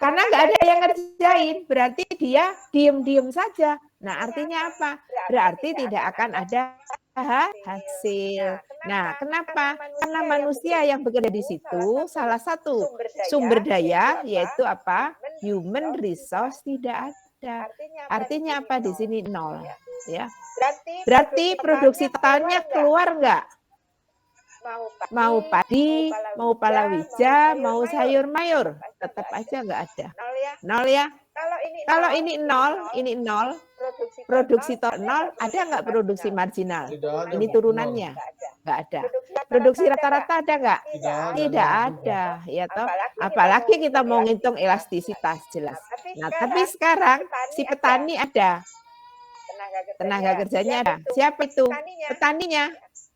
Karena nggak ada yang ngerjain, berarti dia diem-diem saja. Nah, artinya apa? Berarti tidak akan ada hasil. Nah, kenapa? Karena manusia yang bekerja di situ, salah satu sumber daya yaitu apa? Human resource tidak ada. Artinya apa di sini? Nol. Ya. Berarti produksi totalnya keluar nggak? Mau padi, mau palawija, mau sayur mayur, tetap aja nggak ada. Nol ya. Kalau ini nol, produksi total nol, ada nggak produksi marginal? Ini turunannya, nggak ada. Produksi rata-rata ada nggak? Tidak ada, ya toh. Apalagi kita mau ngitung elastisitas jelas. Nah, tapi sekarang si petani ada, tenaga kerjanya ada. Siapa itu? Petaninya.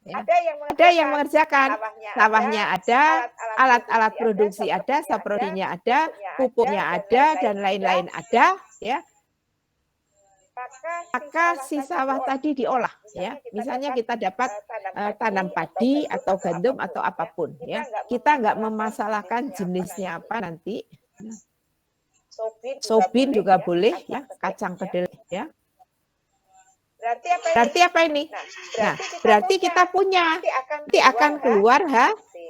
Ya. Ada yang mengerjakan, sawahnya ada, alat-alat produksi ada, saprodinya ada, pupuknya ada, dan lain-lain ada, ya. Maka si sawah tadi diolah, ya. Misalnya kita dapat tanam padi atau gandum atau apapun, ya. Kita nggak memasalahkan jenisnya apa nanti. Sobin juga boleh, ya. Kacang kedelai, ya. Berarti apa ini? Nah, berarti kita punya, nanti akan keluar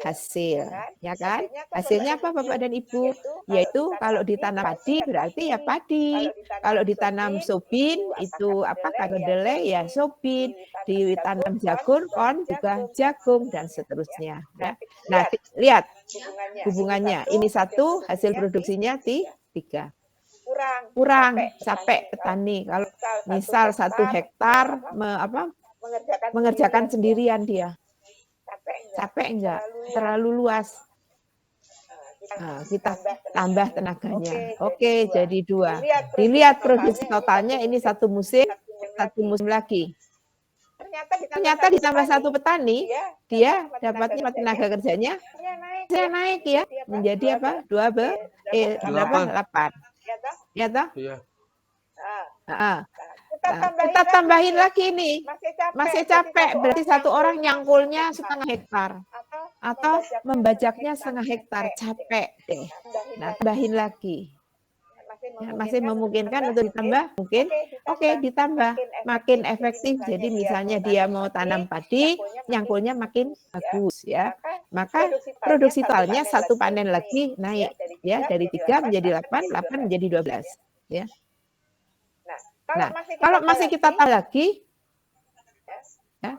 hasil, ya kan? Hasilnya apa Bapak dan Ibu? Yaitu kalau ditanam padi berarti ya padi. Kalau ditanam sobin itu apa? Kedelai ya sobin. Ditanam jagung, kon juga jagung dan seterusnya. Ya. Nah, lihat hubungannya. Ini satu, hasil produksinya tiga. Kurang capek petani kalau misal 1 hektar mengerjakan sendirian dia capek enggak terlalu luas. Nah, kita tambah tenaganya. Oke, jadi 2. Dilihat produksi totalnya ini satu musim lagi. Ternyata ditambah 1 petani, dia dapatnya tenaga kerjanya naik ya menjadi apa? 8. Ya toh? Iya. Kita tambahin lagi nih. Masih capek. Berarti 1 orang nyangkulnya setengah hektar. Atau membajaknya setengah hektar. Capek deh. Nah, tambahin lagi. Ya, masih memungkinkan untuk ditambah? Mungkin. Oke, ditambah. Makin efektif. Jadi misalnya dia mau tanam padi, nyangkulnya makin bagus ya. Maka produksi totalnya 1 panen lagi naik ya dari 3 menjadi 8, 8 menjadi 12 ya. Nah, kalau masih kita tambah lagi ya,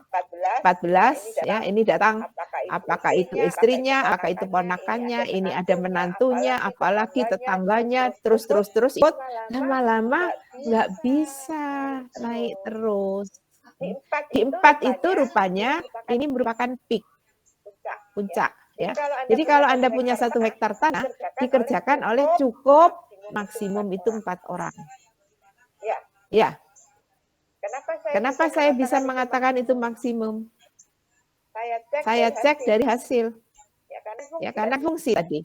14 ya, ini datang apakah itu istrinya, apakah itu ponakannya, ini ada menantunya, apalagi tetangganya, terus ikut, lama-lama nggak bisa naik terus. Di 4 itu rupanya ini merupakan peak, puncak ya. Jadi kalau Anda punya 1 hektar tanah, dikerjakan oleh cukup maksimum itu 4 orang. Ya. Kenapa saya bisa mengatakan itu maksimum? Saya cek dari hasil. Ya, karena fungsi tadi.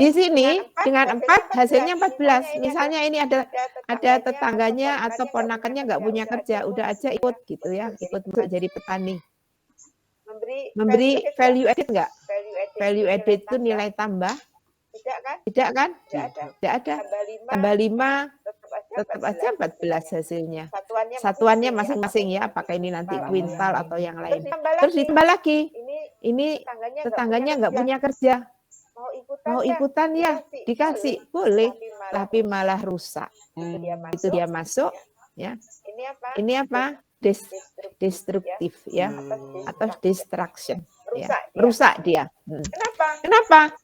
Di sini dengan 4 hasilnya 14. Misalnya ini ada tetangganya atau ponakannya nggak punya kerja, udah aja ikut gitu ya, ikut masuk jadi petani. Memberi value added nggak? Value added itu nilai tambah. Tidak kan? Tidak ada. Tambah 5, tetap aja 14 hasilnya. Satuannya masing-masing ya, apakah ini nanti kuintal atau yang lain. Terus ditambah lagi. Ini tetangganya nggak punya kerja. Mau ikutan ya, dikasih. Boleh. Tapi malah rusak. Itu dia masuk. Ya. Ini apa? Destruktif ya. Atau destruction. Ya. Rusak dia. Kenapa?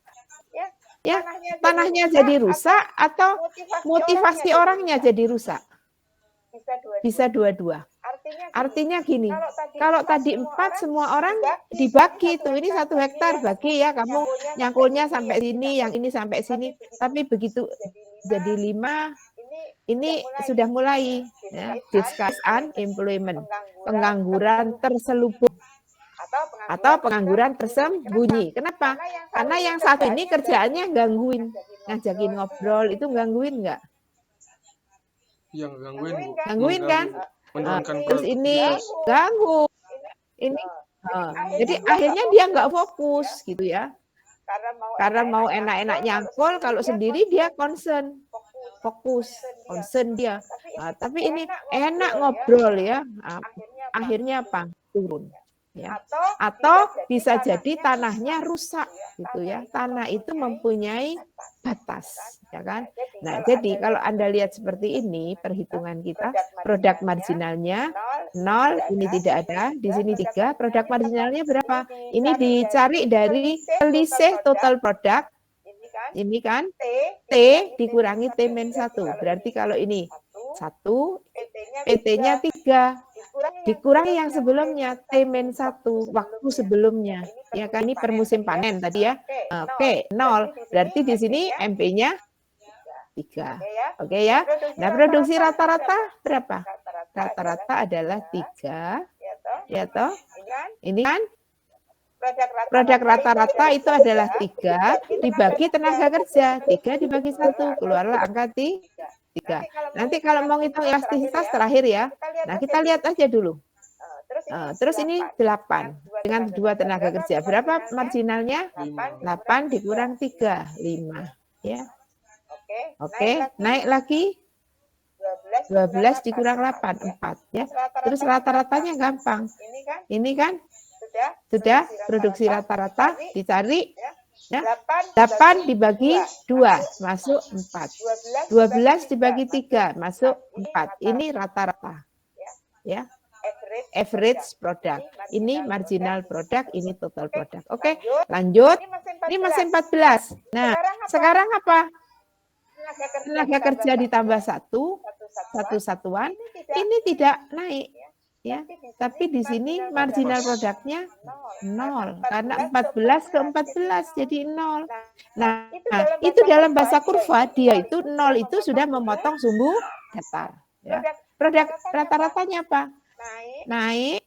Ya, tanahnya jadi rusak atau motivasi orangnya jadi rusak? Bisa dua-dua. Artinya gini, kalau tadi 4 semua orang dibagi tuh, ini 1 hektar bagi ya, kamu nyangkulnya sampai sini, yang ini sampai sini. Tapi begitu jadi 5, ini sudah mulai ya, discuss unemployment, pengangguran terselubung. Atau pengangguran tersembunyi. Kenapa? Karena yang satu ini kerjaannya gangguin. Ngajakin ngobrol, itu gangguin nggak? Yang gangguin. Gangguin kan? Terus ini ganggu. Ini, jadi akhirnya dia nggak fokus gitu ya. Karena mau enak-enak nyangkul, kalau sendiri dia fokus, concern dia. Nah, tapi ini enak ngobrol ya. Nah, akhirnya apa? Turun. Ya. Atau bisa jadi tanahnya rusak gitu ya. Tanah itu mempunyai batas, ya kan? Nah, jadi kalau Anda lihat seperti ini perhitungan kita, produk marginalnya 0, ini tidak ada, di sini 3, produk marginalnya berapa? Ini dicari dari selisih total produk. Ini kan T dikurangi T-1. Berarti kalau ini 1, PT-nya 3. Dikurangi yang sebelumnya, T-1 waktu sebelumnya. Ya kan, ini per musim panen tadi ya. Oke, 0. Berarti di sini MP-nya 3. Oke ya. Nah, produksi rata-rata berapa? Rata-rata adalah 3. Ya toh? Ini kan produk rata-rata itu adalah 3 dibagi tenaga kerja. 3 dibagi 1, keluarlah angka 3. Nanti kalau mau ngitung elastisitas terakhir ya, nah kita lihat aja dulu. Terus ini 8 dengan 2 tenaga kerja. Berapa marginalnya? 8 dikurang 3, 5. Ya. Oke, naik lagi. 12 dikurang 8, 4. Ya. Terus rata-ratanya gampang. Ini kan sudah produksi rata-rata dicari. Ya. 8 dibagi 2 masuk 4. 12 dibagi 3 masuk 4. Ini rata-rata. Ya. Average product. Ini marginal product, ini total product. Oke, lanjut. Ini masih 14. Nah, sekarang apa? Tenaga kerja ditambah 1 satuan. Ini tidak naik. Ya, tapi di sini marginal produknya 0 karena 14 ke 14 jadi 0. Nah, itu dalam bahasa kurva dia itu 0 itu sudah memotong sumbu datar. Ya. Produk rata-ratanya apa? Naik,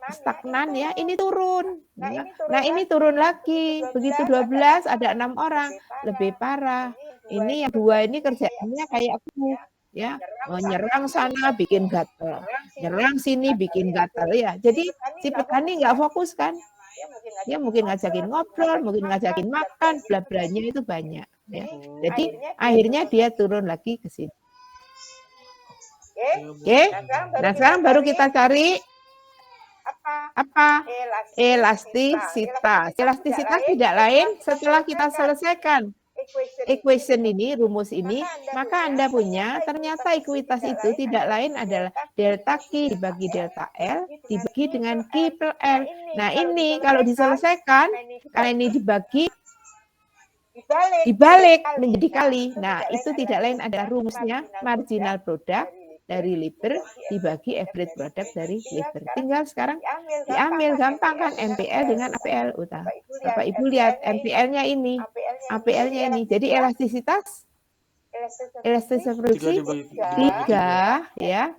stagnan ya, ini turun. Nah, ini turun lagi. Begitu 12 ada 6 orang, lebih parah. Ini yang 2 ini kerjaannya kayak aku. Ya, menyerang sana bikin gatal, nyerang sini bikin gatal ya. Jadi si petani nggak fokus kan? Dia mungkin ngajakin ngobrol, mungkin ngajakin makan, bla-blanya itu banyak. Ya. Jadi akhirnya dia turun lagi ke sini. Oke, nah sekarang baru kita cari apa? Elastisitas. Elastisitas tidak lain setelah kita selesaikan equation ini, rumus ini, maka Anda punya ternyata ekuitas itu tidak lain adalah delta Q dibagi delta L dibagi dengan Q per L. Nah ini kalau diselesaikan, karena ini dibalik menjadi kali. Nah itu tidak lain adalah rumusnya marginal product dari labor dibagi average product dari labor. Tinggal sekarang diambil gampang kan MPL dengan APL. Bapak Ibu lihat MPL-nya ini, APL-nya ini. Jadi elastisitas produksi 3 ya,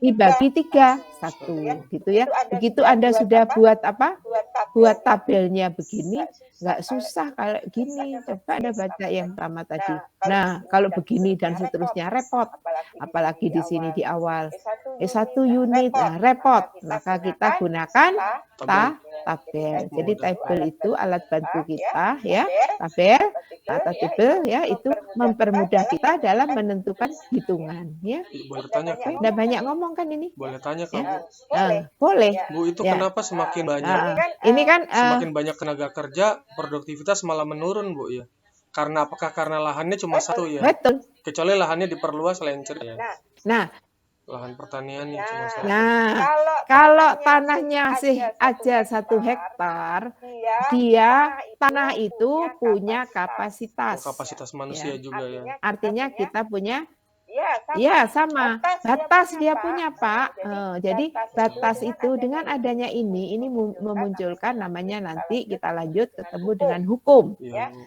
dibagi 3, 1 gitu ya. Begitu Anda sudah buat apa? Buat tabelnya begini, nggak susah kalau gini. Coba Anda baca yang pertama tadi. Nah, kalau begini dan seterusnya repot. Apalagi di sini di awal. S1 unit, nah repot. Maka kita gunakan tabel. Jadi tabel itu alat bantu kita ya. Tabel, tabel ya itu mempermudah kita dalam menentukan hitungan ya. Boleh tanya, Kak? Udah banyak ngomong kan ini? Boleh tanya, Kak, Bu? Boleh. Bu, itu kenapa semakin banyak ini kan semakin banyak tenaga kerja, produktivitas malah menurun, Bu ya? Karena apakah karena lahannya cuma satu ya? Betul. Kecuali lahannya diperluas lencer ya. Nah, lahan pertaniannya cuma satu. Nah, kalau tanahnya masih aja 1 hektar, dia tanah itu punya kapasitas. Kapasitas manusia juga ya. Artinya kita punya sama. Batas dia punya, Pak. Jadi batas itu dengan adanya ini memunculkan namanya nanti kita lanjut ketemu dengan hukum.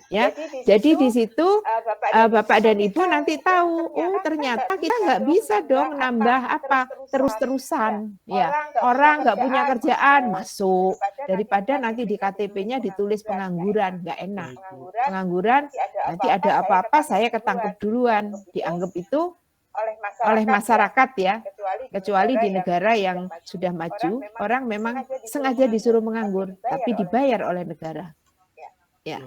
Ya. Jadi di situ Bapak dan Ibu nanti tahu, oh ternyata kita nggak bisa dong nambah apa terus-terusan. Ya. Orang nggak punya kerjaan masuk daripada nanti di KTP-nya ditulis pengangguran, nggak enak. Pengangguran nanti ada apa-apa saya ketangkep duluan, dianggap itu oleh masyarakat ya, kecuali di negara yang sudah maju, orang memang sengaja disuruh menganggur, tapi dibayar oleh negara. Ya.